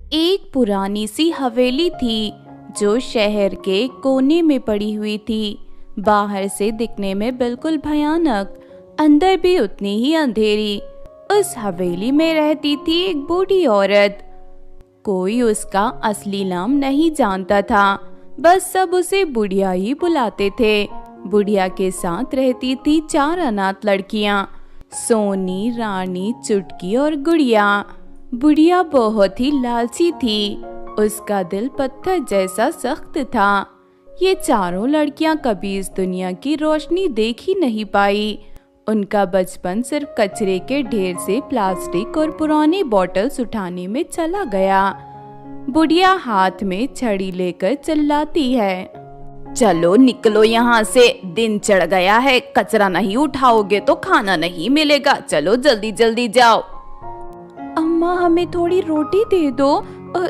एक पुरानी सी हवेली थी जो शहर के कोने में पड़ी हुई थी। बाहर से दिखने में बिल्कुल भयानक, अंदर भी उतनी ही अंधेरी। उस हवेली में रहती थी एक बूढ़ी औरत। कोई उसका असली नाम नहीं जानता था, बस सब उसे बुढ़िया ही बुलाते थे। बुढ़िया के साथ रहती थी 4 अनाथ लड़कियां, सोनी, रानी, चुटकी और गुड़िया। बुढ़िया बहुत ही लालची थी, उसका दिल पत्थर जैसा सख्त था। ये चारों लड़कियां कभी इस दुनिया की रोशनी देख ही नहीं पाई। उनका बचपन सिर्फ कचरे के ढेर से प्लास्टिक और पुरानी बॉटल्स उठाने में चला गया। बुढ़िया हाथ में छड़ी लेकर चिल्लाती है, चलो निकलो यहाँ से, दिन चढ़ गया है, कचरा नहीं उठाओगे तो खाना नहीं मिलेगा, चलो जल्दी जल्दी जाओ। अम्मा हमें थोड़ी रोटी दे दो,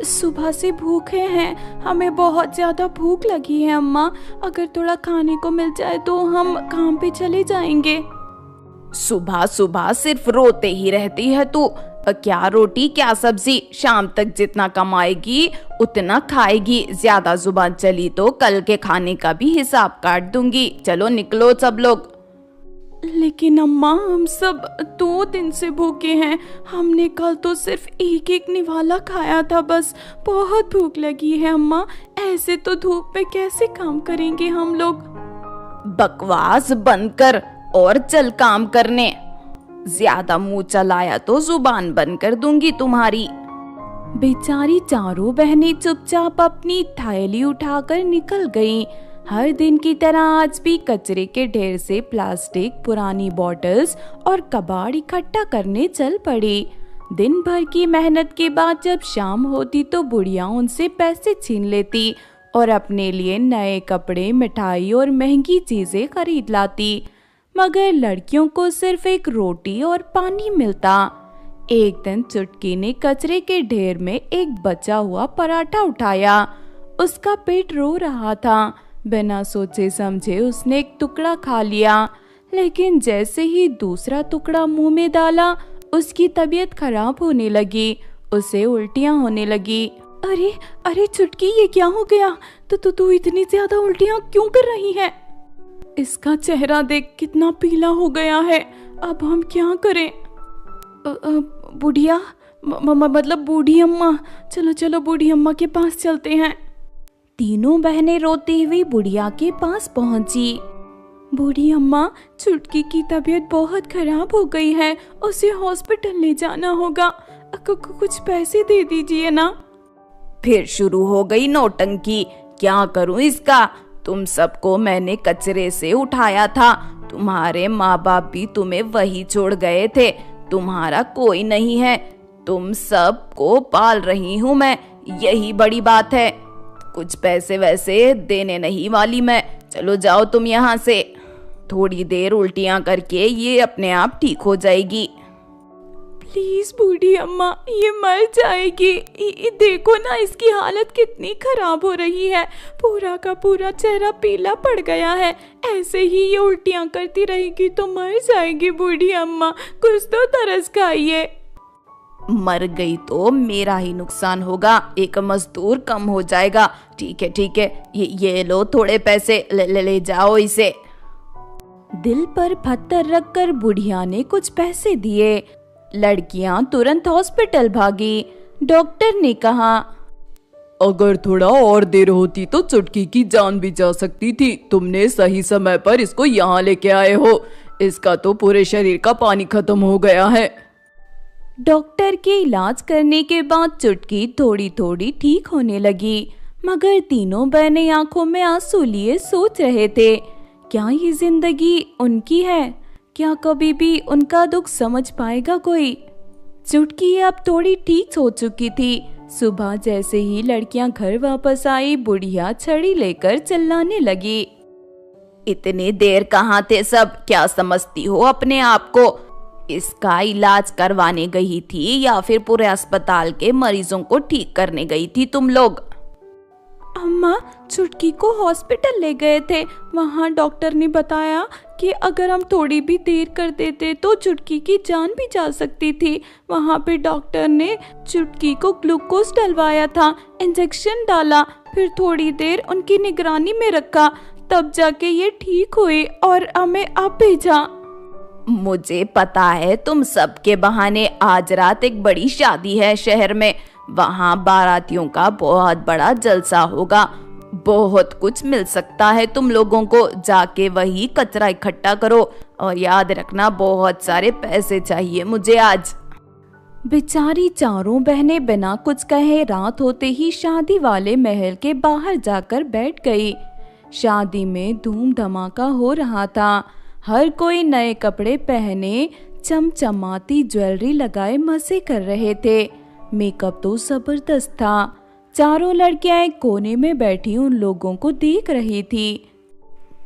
सुबह से भूखे हैं, हमें बहुत ज्यादा भूख लगी है अम्मा, अगर थोड़ा खाने को मिल जाए तो हम काम पे चले जाएंगे। सुबह सुबह सिर्फ रोते ही रहती है तू, क्या रोटी क्या सब्जी, शाम तक जितना कमाएगी उतना खाएगी, ज्यादा जुबान चली तो कल के खाने का भी हिसाब काट दूंगी, चलो निकलो सब लोग। लेकिन अम्मा हम सब 2 दिन से भूखे हैं, हमने कल तो सिर्फ एक निवाला खाया था बस, बहुत भूख लगी है अम्मा, ऐसे तो धूप में कैसे काम करेंगे हम लोग। बकवास बंद कर और चल काम करने, ज्यादा मुंह चलाया तो जुबान बंद कर दूंगी तुम्हारी। बेचारी चारों बहनें चुपचाप अपनी थैली उठाकर निकल गईं। हर दिन की तरह आज भी कचरे के ढेर से प्लास्टिक, पुरानी बॉटल्स और कबाड़ इकट्ठा करने चल पड़ी। दिन भर की मेहनत के बाद जब शाम होती तो बुढ़िया उनसे पैसे छीन लेती और अपने लिए नए कपड़े, मिठाई और महंगी चीजें खरीद लाती, मगर लड़कियों को सिर्फ एक रोटी और पानी मिलता। एक दिन चुटकी ने कचरे के ढेर में एक बचा हुआ पराठा उठाया। उसका पेट रो रहा था, बिना सोचे समझे उसने एक टुकड़ा खा लिया, लेकिन जैसे ही दूसरा टुकड़ा मुंह में डाला उसकी तबीयत खराब होने लगी, उसे उल्टियां होने लगी। अरे अरे चुटकी, ये क्या हो गया? तो तू इतनी ज्यादा उल्टियां क्यों कर रही है? इसका चेहरा देख कितना पीला हो गया है, अब हम क्या करें? बुढ़िया मतलब बूढ़ी अम्मा, चलो चलो बूढ़ी अम्मा के पास चलते हैं। तीनों बहनें रोती हुई बुढ़िया के पास पहुंची। बूढ़ी अम्मा, चुटकी की तबीयत बहुत खराब हो गई है, उसे हॉस्पिटल ले जाना होगा, कुछ पैसे दे दीजिए ना। फिर शुरू हो गई नौटंकी, क्या करूं इसका? तुम सबको मैंने कचरे से उठाया था, तुम्हारे माँ बाप भी तुम्हें वही छोड़ गए थे, तुम्हारा कोई नहीं है, तुम सबको पाल रही हूँ मैं, यही बड़ी बात है। कुछ पैसे वैसे देने नहीं वाली मैं, चलो जाओ तुम यहाँ से, थोड़ी देर उल्टियाँ करके ये अपने आप ठीक हो जाएगी। प्लीज बूढ़ी अम्मा, ये मर जाएगी, देखो ना इसकी हालत कितनी खराब हो रही है, पूरा का पूरा चेहरा पीला पड़ गया है, ऐसे ही ये उल्टियाँ करती रहेगी तो मर जाएगी बूढ़ी अम्मा, कुछ तो तरस खाइए। मर गई तो मेरा ही नुकसान होगा, एक मजदूर कम हो जाएगा। ठीक है, ये लो थोड़े पैसे, ले जाओ इसे। दिल पर पत्थर रखकर बुढ़िया ने कुछ पैसे दिए। लड़कियां तुरंत हॉस्पिटल भागी। डॉक्टर ने कहा, अगर थोड़ा और देर होती तो चुटकी की जान भी जा सकती थी, तुमने सही समय पर इसको यहाँ लेके आए हो, इसका तो पूरे शरीर का पानी खत्म हो गया है। डॉक्टर के इलाज करने के बाद चुटकी थोड़ी थोड़ी ठीक होने लगी, मगर तीनों बहनें आंखों में आंसू लिए सोच रहे थे, क्या ये जिंदगी उनकी है? क्या कभी भी उनका दुख समझ पाएगा कोई? चुटकी अब थोड़ी ठीक हो चुकी थी। सुबह जैसे ही लड़कियां घर वापस आई, बुढ़िया छड़ी लेकर चिल्लाने लगी, इतनी देर कहाँ थे सब, क्या समझती हो अपने आप को? इसका इलाज करवाने गई थी या फिर पूरे अस्पताल के मरीजों को ठीक करने गई थी तुम लोग? अम्मा चुटकी को हॉस्पिटल ले गए थे। वहाँ डॉक्टर ने बताया कि अगर हम थोड़ी भी देर कर देते तो चुटकी की जान भी जा सकती थी। वहाँ पे डॉक्टर ने चुटकी को ग्लूकोज डलवाया था, इंजेक्शन डाला, फिर थोड़ी देर उनकी निगरानी में रखा, तब जाके ये ठीक हुई और हमें अब भेजा। मुझे पता है तुम सबके बहाने आज रात एक बड़ी शादी है शहर में, वहाँ बारातियों का बहुत बड़ा जलसा होगा, बहुत कुछ मिल सकता है तुम लोगों को। जाके वही कचरा इकट्ठा करो और याद रखना बहुत सारे पैसे चाहिए मुझे आज। बेचारी चारों बहनें बिना कुछ कहे रात होते ही शादी वाले महल के बाहर जाकर बैठ गई। शादी में धूम धमाका हो रहा था। हर कोई नए कपड़े पहने चमचमाती ज्वेलरी लगाए मजे कर रहे थे। मेकअप तो जबरदस्त था। चारों लड़कियां एक कोने में बैठी उन लोगों को देख रही थी।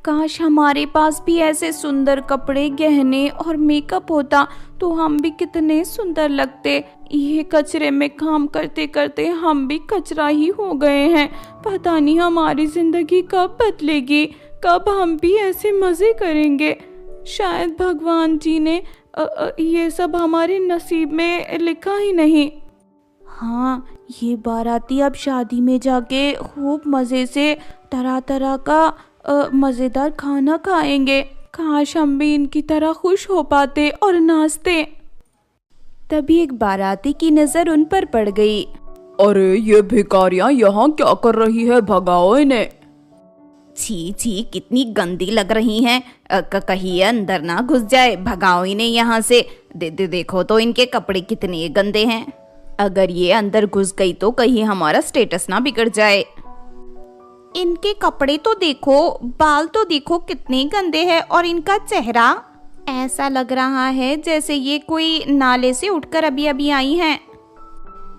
काश हमारे पास भी ऐसे सुंदर कपड़े, गहने और मेकअप होता तो हम भी कितने सुंदर लगते। ये कचरे में काम करते करते हम भी कचरा ही हो गए हैं। पता नहीं हमारी जिंदगी कब बदलेगी, कब हम भी ऐसे मजे करेंगे। शायद भगवान जी ने ये सब हमारे नसीब में लिखा ही नहीं। हाँ, ये बाराती अब शादी में जाके खूब मजे से तरह तरह का मजेदार खाना खाएंगे। काश हम भी इनकी तरह खुश हो पाते और नाचते। तभी एक बाराती की नजर उन पर पड़ गई। अरे ये भिखारियां यहाँ क्या कर रही है, भगाओ इन्हें। छी छी, कितनी गंदी लग रही हैं, कहीं ये अंदर ना घुस जाए, भगाओ इन्हें यहाँ से। देखो तो इनके कपड़े कितने गंदे हैं, अगर ये अंदर घुस गई तो कहीं हमारा स्टेटस ना बिगड़ जाए। इनके कपड़े तो देखो, बाल तो देखो कितने गंदे हैं, और इनका चेहरा ऐसा लग रहा है जैसे ये कोई नाले से उठकर अभी अभी आई हैं।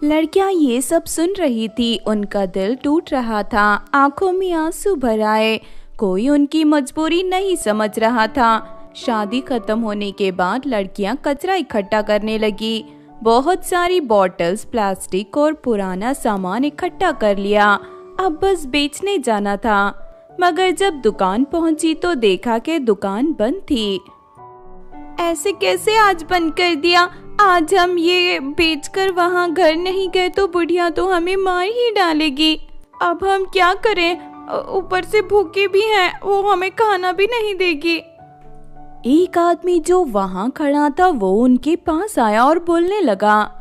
लड़कियां ये सब सुन रही थी, उनका दिल टूट रहा था, आंखों में आंसू भर आए। कोई उनकी मजबूरी नहीं समझ रहा था। शादी खत्म होने के बाद लड़कियां कचरा इकट्ठा करने लगी। बहुत सारी बॉटल्स, प्लास्टिक और पुराना सामान इकट्ठा कर लिया। अब बस बेचने जाना था। मगर जब दुकान पहुंची तो देखा कि दुकान बंद थी। ऐसे कैसे आज बंद कर दिया? आज हम ये बेचकर वहाँ घर नहीं गए तो बुढ़िया तो हमें मार ही डालेगी। अब हम क्या करें? ऊपर से भूखे भी हैं, वो हमें खाना भी नहीं देगी। एक आदमी जो वहाँ खड़ा था वो उनके पास आया और बोलने लगा,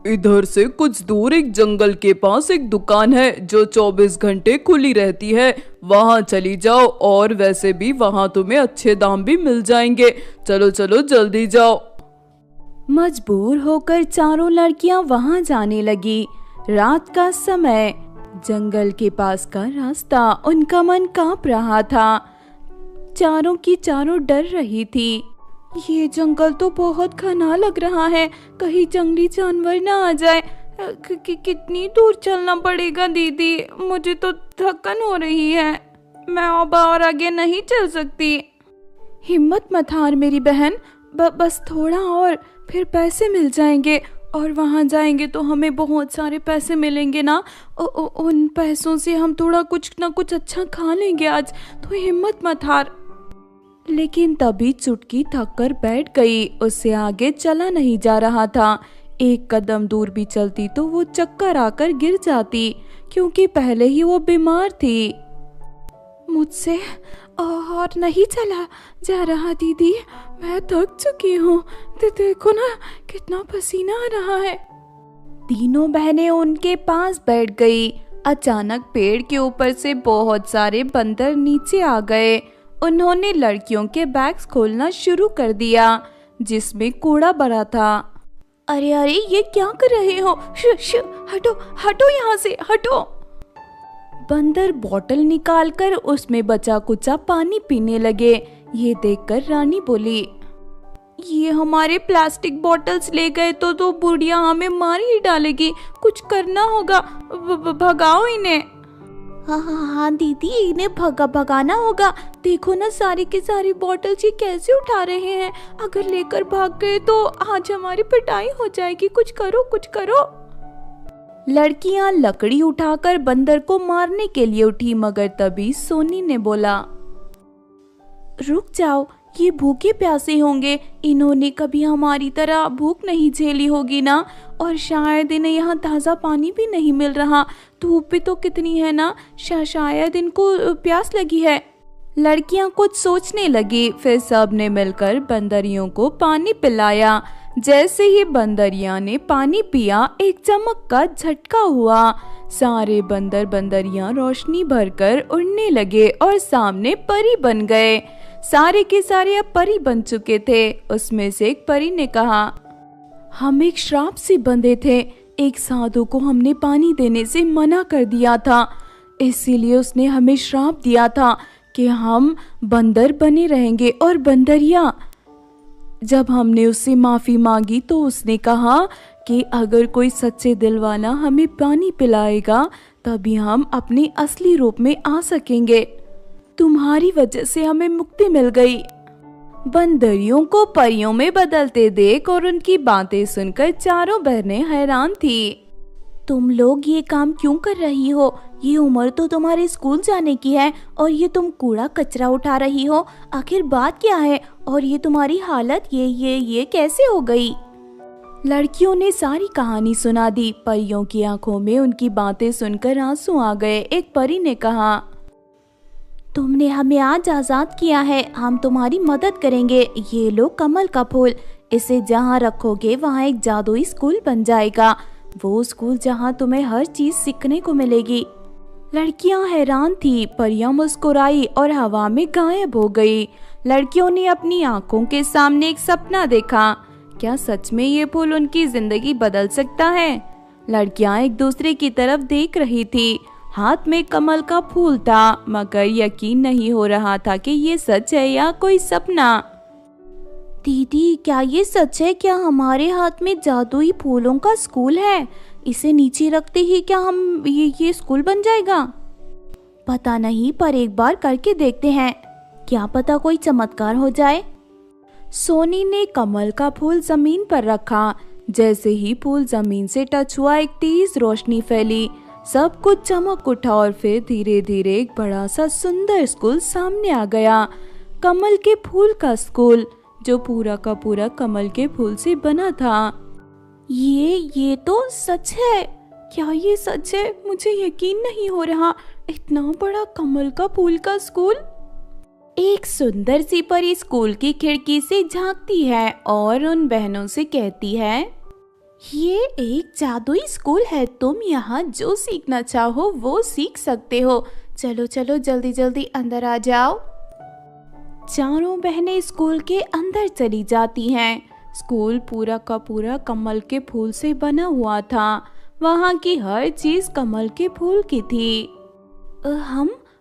इधर से कुछ दूर एक जंगल के पास एक दुकान है जो 24 घंटे खुली रहती है, वहाँ चली जाओ, और वैसे भी वहाँ तुम्हें अच्छे दाम भी मिल जाएंगे। चलो चलो जल्दी जाओ। मजबूर होकर चारों लड़कियां वहाँ जाने लगी। रात का समय, जंगल के पास का रास्ता, उनका मन कांप रहा था। चारों की चारों डर रही थी। ये जंगल तो बहुत घना लग रहा है, कहीं जंगली जानवर ना आ जाए। कितनी दूर चलना पड़ेगा दीदी, मुझे तो थकन हो रही है, मैं अब और आगे नहीं चल सकती। हिम्मत मत हार मेरी बहन, बस थोड़ा और, फिर पैसे मिल जाएंगे, और वहाँ जाएंगे तो हमें बहुत सारे पैसे मिलेंगे ना। उन पैसों से हम थोड़ा कुछ ना कुछ अच्छा खा लेंगे आज, तो हिम्मत मत हार। लेकिन तभी चुटकी थक कर बैठ गई, उससे आगे चला नहीं जा रहा था। एक कदम दूर भी चलती तो वो चक्कर आकर गिर जाती, क्योंकि पहले ही वो बीमार थी। मुझसे और नहीं चला जा रहा दीदी, मैं थक चुकी हूँ, देखो ना कितना पसीना आ रहा है। तीनों बहनें उनके पास बैठ गई। अचानक पेड़ के ऊपर से बहुत सारे बंदर नीचे आ गए। उन्होंने लड़कियों के बैग्स खोलना शुरू कर दिया, जिसमें कूड़ा भरा था। अरे अरे, ये क्या कर रहे हो? हटो हटो यहाँ से, हटो। बंदर बोतल निकालकर उसमें बचा कुचा पानी पीने लगे। ये देखकर रानी बोली, ये हमारे प्लास्टिक बॉटल्स ले गए तो बुढ़िया हमें मार ही डालेगी, कुछ करना होगा, भगाओ इन्हें। हाँ दीदी, इन्हें भगाना होगा। देखो ना सारी की सारी बॉटल्स ये कैसे उठा रहे हैं, अगर लेकर भाग गए तो आज हमारी पिटाई हो जाएगी, कुछ करो कुछ करो। लड़कियां लकड़ी उठाकर बंदर को मारने के लिए उठी, मगर तभी सोनी ने बोला, रुक जाओ, ये भूखे प्यासे होंगे, इन्होंने कभी हमारी तरह भूख नहीं झेली होगी ना, और शायद इन्हें यहाँ ताज़ा पानी भी नहीं मिल रहा, धूप भी तो कितनी है ना, शायद इनको प्यास लगी है। लड़कियां कुछ सोचने लगी, फिर सब ने मिलकर बंदरियों को पानी पिलाया। जैसे ही बंदरियां ने पानी पिया, एक चमक का झटका हुआ। सारे बंदर बंदरियां रोशनी भरकर उड़ने लगे और सामने परी बन गए। सारे के सारे अब परी बन चुके थे। उसमें से एक परी ने कहा, हम एक श्राप से बंधे थे, एक साधु को हमने पानी देने से मना कर दिया था, इसीलिए उसने हमें श्राप दिया था कि हम बंदर बने रहेंगे और बंदरिया। जब हमने उससे माफी मांगी तो उसने कहा कि अगर कोई सच्चे दिल वाला हमें पानी पिलाएगा तभी हम अपने असली रूप में आ सकेंगे। तुम्हारी वजह से हमें मुक्ति मिल गई। बंदरियों को परियों में बदलते देख और उनकी बातें सुनकर चारों बहनें हैरान थी। तुम लोग ये काम क्यों कर रही हो? ये उम्र तो तुम्हारे स्कूल जाने की है और ये तुम कूड़ा कचरा उठा रही हो। आखिर बात क्या है? और ये तुम्हारी हालत ये कैसे हो गई? लड़कियों ने सारी कहानी सुना दी। परियों की आंखों में उनकी बातें सुनकर आंसू आ गए। एक परी ने कहा, तुमने हमें आज आजाद किया है, हम तुम्हारी मदद करेंगे। ये लो कमल का फूल, इसे जहाँ रखोगे वहाँ एक जादुई स्कूल बन जाएगा, वो स्कूल जहाँ तुम्हें हर चीज सीखने को मिलेगी। लड़कियां हैरान थी। परियां मुस्कुराई और हवा में गायब हो गई। लड़कियों ने अपनी आंखों के सामने एक सपना देखा। क्या सच में ये फूल उनकी जिंदगी बदल सकता है? लड़कियां एक दूसरे की तरफ देख रही थी। हाथ में कमल का फूल था, मगर यकीन नहीं हो रहा था कि ये सच है या कोई सपना। दीदी, क्या ये सच है? क्या हमारे हाथ में जादुई फूलों का स्कूल है? इसे नीचे रखते ही क्या हम ये स्कूल बन जाएगा? पता नहीं, पर एक बार करके देखते हैं, क्या पता कोई चमत्कार हो जाए। सोनी ने कमल का फूल जमीन पर रखा। जैसे ही फूल जमीन से टच हुआ, एक तेज रोशनी फैली, सब कुछ चमक उठा और फिर धीरे धीरे एक बड़ा सा सुंदर स्कूल सामने आ गया। कमल के फूल का स्कूल, जो पूरा का पूरा कमल के फूल से बना था। ये तो सच है। क्या ये सच है? मुझे यकीन नहीं हो रहा। इतना बड़ा कमल का फूल का स्कूल। एक सुंदर सी परी स्कूल की खिड़की से झांकती है और उन बहनों से कहती है, ये एक जादुई स्कूल है, तुम यहाँ जो सीखना चाहो वो सीख सकते हो। चलो चलो जल्दी जल्दी अंदर आ जाओ। चारों बहनें स्कूल के अंदर चली जाती हैं। स्कूल पूरा का पूरा कमल के फूल से बना हुआ था। वहाँ की हर चीज कमल के फूल की थी।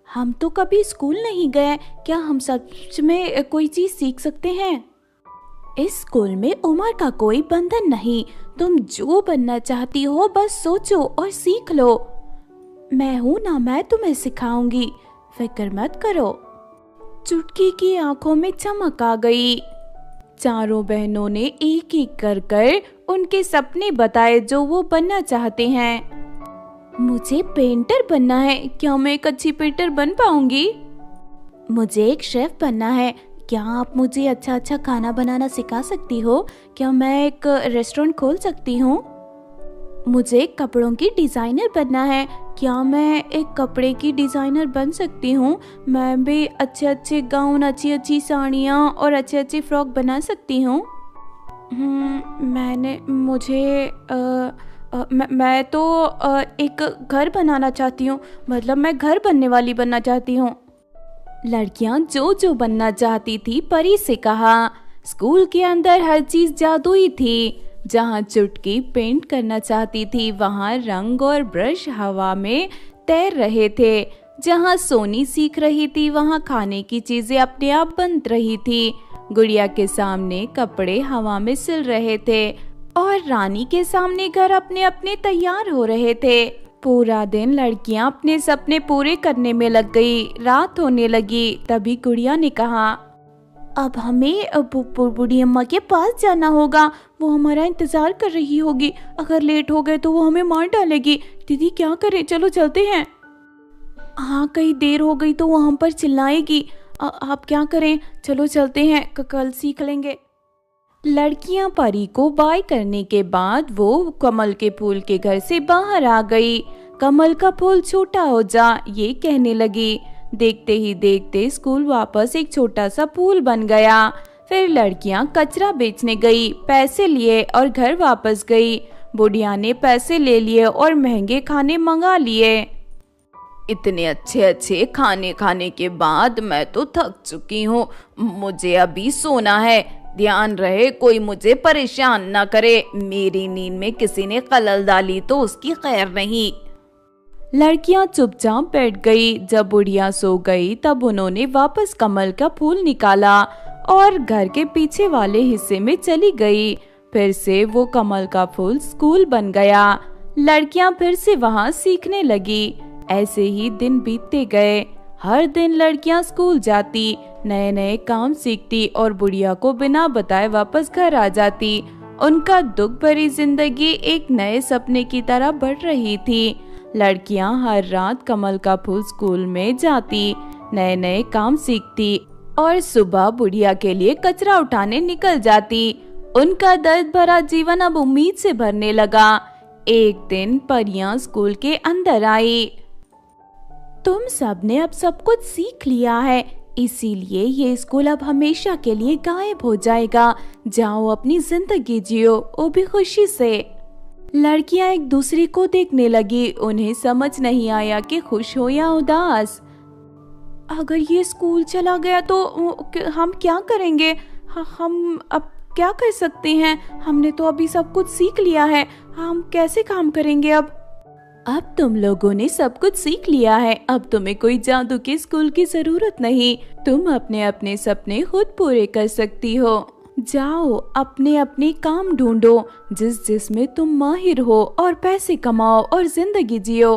हम तो कभी स्कूल नहीं गए, क्या हम सच में कोई चीज सीख सकते हैं? इस स्कूल में उम्र का कोई बंधन नहीं, तुम जो बनना चाहती हो बस सोचो और सीख लो। मैं हूँ ना, मैं तुम्हें सिखाऊंगी, फिक्र मत करो। चुटकी की आंखों में चमक आ गई। चारों बहनों ने एक एक कर उनके सपने बताए जो वो बनना चाहते हैं। मुझे पेंटर बनना है, क्या मैं एक अच्छी पेंटर बन पाऊंगी? मुझे एक शेफ बनना है, क्या आप मुझे अच्छा खाना बनाना सिखा सकती हो? क्या मैं एक रेस्टोरेंट खोल सकती हूँ? मुझे कपड़ों की डिजाइनर बनना है, क्या मैं एक कपड़े की डिजाइनर बन सकती हूँ? मैं भी अच्छे गाउन, अच्छी साड़ियाँ और अच्छे फ्रॉक बना सकती हूँ। मैं तो एक घर बनाना चाहती हूँ, मतलब मैं घर बनने वाली बनना चाहती हूँ। लड़कियां जो बनना चाहती थी परी से कहा। स्कूल के अंदर हर चीज जादुई थी। जहाँ चुटकी पेंट करना चाहती थी वहाँ रंग और ब्रश हवा में तैर रहे थे। जहाँ सोनी सीख रही थी वहाँ खाने की चीजें अपने आप बन रही थी। गुड़िया के सामने कपड़े हवा में सिल रहे थे और रानी के सामने घर अपने अपने तैयार हो रहे थे। पूरा दिन लड़कियां अपने सपने पूरे करने में लग गई। रात होने लगी। तभी गुड़िया ने कहा, अब हमें बूढ़ी अम्मा के पास जाना होगा। वो हमारा इंतजार कर रही होगी। अगर लेट हो गए तो वो हमें मार डालेगी। दीदी क्या करें, चलो चलते हैं। हाँ, कहीं देर हो गई तो वो हम पर चिल्लाएगी। आप क्या करें, चलो चलते हैं, कल सीख लेंगे। लड़कियां परी को बाय करने के बाद वो कमल के फूल के घर से बाहर आ गई। कमल का फूल छोटा हो जा, ये कहने लगी। देखते ही देखते स्कूल वापस एक छोटा सा फूल बन गया। फिर लड़कियां कचरा बेचने गई, पैसे लिए और घर वापस गई। बुढ़िया ने पैसे ले लिए और महंगे खाने मंगा लिए। इतने अच्छे अच्छे खाने खाने के बाद मैं तो थक चुकी हूँ। मुझे अभी सोना है। ध्यान रहे कोई मुझे परेशान ना करे। मेरी नींद में किसी ने खलल डाली तो उसकी खैर नहीं। लड़कियां चुपचाप बैठ गई। जब बुढ़िया सो गई तब उन्होंने वापस कमल का फूल निकाला और घर के पीछे वाले हिस्से में चली गई। फिर से वो कमल का फूल स्कूल बन गया। लड़कियां फिर से वहाँ सीखने लगी। ऐसे ही दिन बीतते गए। हर दिन लड़कियां स्कूल जाती, नए नए काम सीखती और बुढ़िया को बिना बताए वापस घर आ जाती। उनका दुख भरी जिंदगी एक नए सपने की तरह बढ़ रही थी। लड़कियां हर रात कमल का फूल स्कूल में जाती, नए नए काम सीखती और सुबह बुढ़िया के लिए कचरा उठाने निकल जाती। उनका दर्द भरा जीवन अब उम्मीद से भरने लगा। एक दिन परियां स्कूल के अंदर आई। तुम सब ने अब सब कुछ सीख लिया है, इसीलिए ये स्कूल अब हमेशा के लिए गायब हो जाएगा। जाओ अपनी जिंदगी जियो, वो भी खुशी से। लड़कियां एक दूसरे को देखने लगी। उन्हें समझ नहीं आया कि खुश हो या उदास। अगर ये स्कूल चला गया तो हम क्या करेंगे? हम अब क्या कर सकते हैं? हमने तो अभी सब कुछ सीख लिया है, हम कैसे काम करेंगे अब? अब तुम लोगों ने सब कुछ सीख लिया है। अब तुम्हें कोई जादू के स्कूल की जरूरत नहीं। तुम अपने अपने सपने खुद पूरे कर सकती हो। जाओ अपने अपने काम ढूंढो जिसमें तुम माहिर हो और पैसे कमाओ और जिंदगी जियो।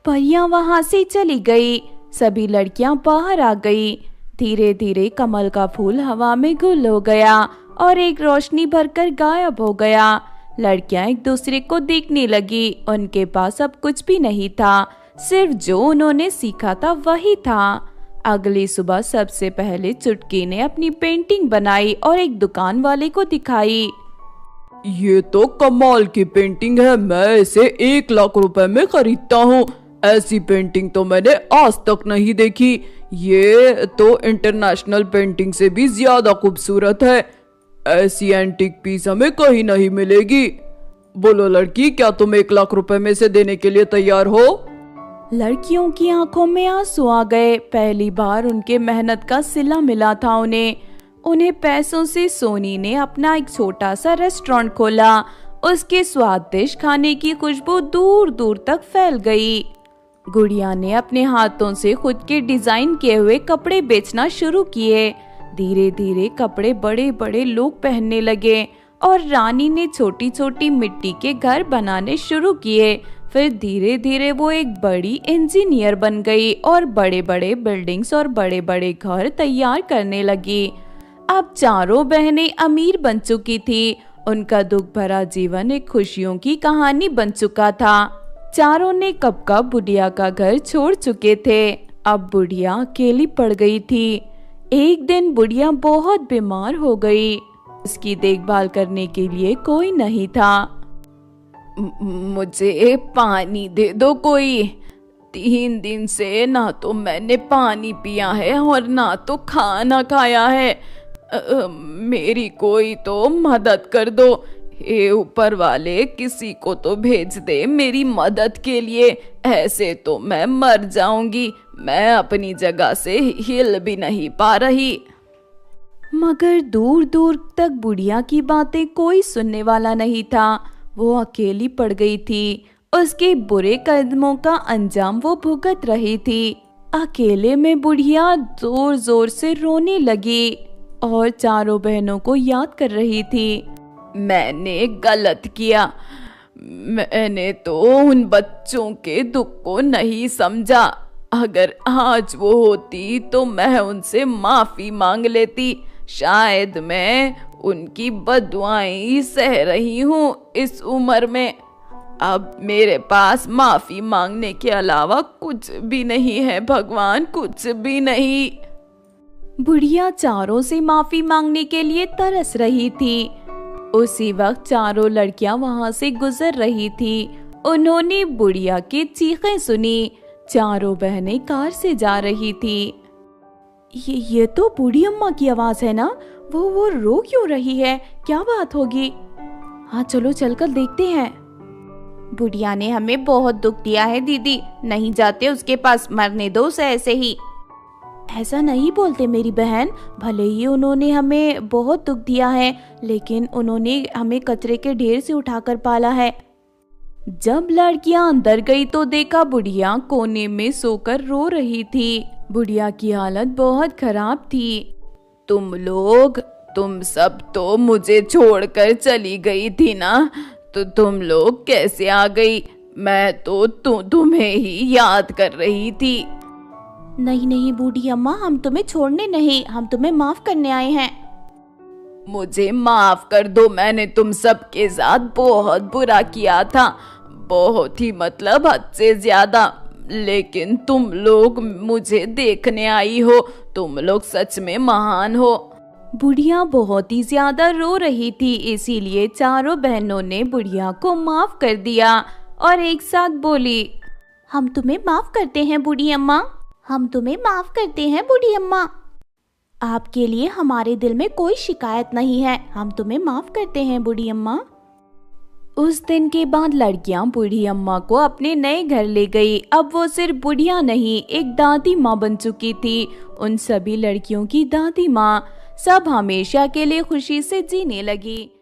परियां वहां से चली गई। सभी लड़कियां बाहर आ गई। धीरे धीरे कमल का फूल हवा में गुल हो गया और एक रोशनी भरकर गायब हो गया। लड़कियां एक दूसरे को देखने लगी। उनके पास अब कुछ भी नहीं था, सिर्फ जो उन्होंने सीखा था वही था। अगली सुबह सबसे पहले चुटकी ने अपनी पेंटिंग बनाई और एक दुकान वाले को दिखाई। ये तो कमाल की पेंटिंग है, मैं इसे 1 लाख रुपए में खरीदता हूँ। ऐसी पेंटिंग तो मैंने आज तक नहीं देखी। ये तो इंटरनेशनल पेंटिंग से भी ज्यादा खूबसूरत है। ऐसी एंटीक पीस हमें कहीं नहीं मिलेगी। बोलो लड़की, क्या तुम 1 लाख रुपए में से देने के लिए तैयार हो? लड़कियों की आंखों में आंसू आ गए। पहली बार उनके मेहनत का सिला मिला था उन्हें पैसों से सोनी ने अपना एक छोटा सा रेस्टोरेंट खोला। उसके स्वादिष्ट खाने की खुशबू दूर दूर तक फैल गई। गुड़िया ने अपने हाथों से खुद के डिजाइन किए हुए कपड़े बेचना शुरू किए। धीरे धीरे कपड़े बड़े बड़े लोग पहनने लगे और रानी ने छोटी छोटी मिट्टी के घर बनाने शुरू किए। फिर धीरे धीरे वो एक बड़ी इंजीनियर बन गई और बड़े बड़े बिल्डिंग्स और बड़े बड़े घर तैयार करने लगी। अब चारों बहनें अमीर बन चुकी थी। उनका दुख भरा जीवन एक खुशियों की कहानी बन चुका था। चारों ने कब कब बुढ़िया का घर छोड़ चुके थे। अब बुढ़िया अकेली पड़ गई थी। एक दिन बुढ़िया बहुत बीमार हो गई। उसकी देखभाल करने के लिए कोई नहीं था। मुझे पानी दे दो कोई। 3 दिन से ना तो मैंने पानी पिया है और ना तो खाना खाया है। मेरी कोई तो मदद कर दो। हे ऊपर वाले, किसी को तो भेज दे मेरी मदद के लिए। ऐसे तो मैं मर जाऊंगी। मैं अपनी जगह से हिल भी नहीं पा रही। मगर दूर दूर तक बुढ़िया की बातें कोई सुनने वाला नहीं था। वो अकेली पड़ गई थी। उसके बुरे कदमों का अंजाम वो भुगत रही थी। अकेले में बुढ़िया जोर जोर से रोने लगी और चारों बहनों को याद कर रही थी। मैंने गलत किया। मैंने तो उन बच्चों के दुख को नहीं समझा। अगर आज वो होती तो मैं उनसे माफी मांग लेती। शायद मैं उनकी बददुआएं सह रही हूँ इस उम्र में। अब मेरे पास माफी मांगने के अलावा कुछ भी नहीं है भगवान, कुछ भी नहीं। बुढ़िया चारों से माफी मांगने के लिए तरस रही थी। उसी वक्त चारों लड़कियां वहां से गुजर रही थी। उन्होंने बुढ़िया की चीखें सुनी। चारों बहनें कार से जा रही थी। ये तो बूढ़ी अम्मा की आवाज है ना? वो रो क्यों रही है? क्या बात होगी? हाँ चलो चलकर देखते हैं। बुढ़िया ने हमें बहुत दुख दिया है दीदी, नहीं जाते उसके पास, मरने दो उसे ऐसे ही। ऐसा नहीं बोलते मेरी बहन, भले ही उन्होंने हमें बहुत दुख दिया है, लेकिन उन्होंने हमें कचरे के ढेर से उठाकर पाला है। जब लड़कियां अंदर गई तो देखा बुढ़िया कोने में सोकर रो रही थी। बुढ़िया की हालत बहुत खराब थी। तुम सब तो मुझे छोड़कर चली गई थी ना, तो तुम लोग कैसे आ गई? मैं तो तुम्हें ही याद कर रही थी। नहीं बूढ़ी अम्मा, हम तुम्हें छोड़ने नहीं, हम तुम्हें माफ करने आए हैं। मुझे माफ कर दो, मैंने तुम सबके साथ बहुत बुरा किया था, बहुत ही मतलब हद से ज्यादा। लेकिन तुम लोग मुझे देखने आई हो, तुम लोग सच में महान हो। बुढ़िया बहुत ही ज्यादा रो रही थी, इसीलिए चारों बहनों ने बुढ़िया को माफ कर दिया और एक साथ बोली, हम तुम्हें माफ करते हैं बूढ़ी अम्मा, हम तुम्हें माफ करते हैं बूढ़ी अम्मा। आपके लिए हमारे दिल में कोई शिकायत नहीं है, हम तुम्हें माफ करते हैं बूढ़ी अम्मा। उस दिन के बाद लड़कियां बूढ़ी अम्मा को अपने नए घर ले गई। अब वो सिर्फ बुढ़िया नहीं, एक दादी माँ बन चुकी थी। उन सभी लड़कियों की दादी माँ। सब हमेशा के लिए खुशी से जीने लगी।